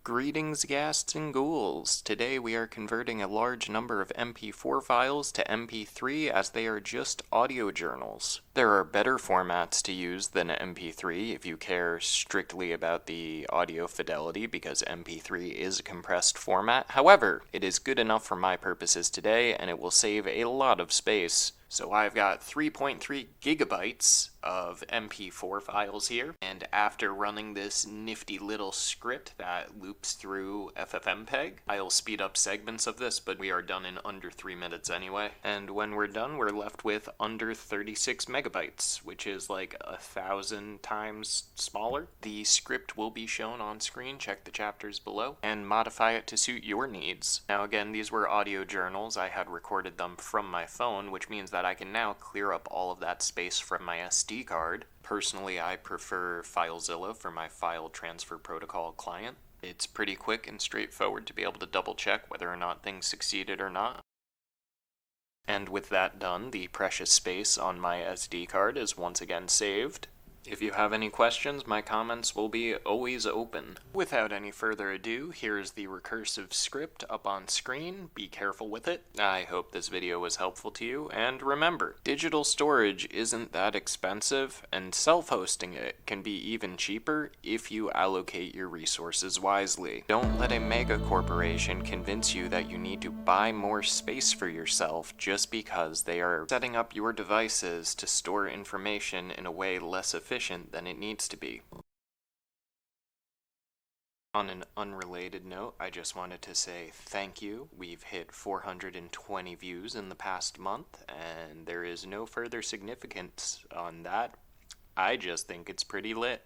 Greetings, ghasts and ghouls! Today we are converting a large number of MP4 files to MP3 as they are just audio journals. There are better formats to use than MP3 if you care strictly about the audio fidelity, because MP3 is a compressed format. However, it is good enough for my purposes today and it will save a lot of space. So I've got 3.3 gigabytes of MP4 files here, and after running this nifty little script that loops through FFMPEG, I'll speed up segments of this, but we are done in under 3 minutes anyway. And when we're done, we're left with under 36 megabytes, which is like 1,000 times smaller. The script will be shown on screen, check the chapters below, and modify it to suit your needs. Now again, these were audio journals. I had recorded them from my phone, which means that I can now clear up all of that space from my SD card. Personally, I prefer Filezilla for my file transfer protocol client. It's pretty quick and straightforward to be able to double check whether or not things succeeded or not. And with that done, the precious space on my SD card is once again saved. If you have any questions, my comments will be always open. Without any further ado, here's the recursive script up on screen. Be careful with it. I hope this video was helpful to you, and remember, digital storage isn't that expensive, and self-hosting it can be even cheaper if you allocate your resources wisely. Don't let a mega corporation convince you that you need to buy more space for yourself just because they are setting up your devices to store information in a way less efficient than it needs to be. On an unrelated note, I just wanted to say thank you. We've hit 420 views in the past month, and there is no further significance on that. I just think it's pretty lit.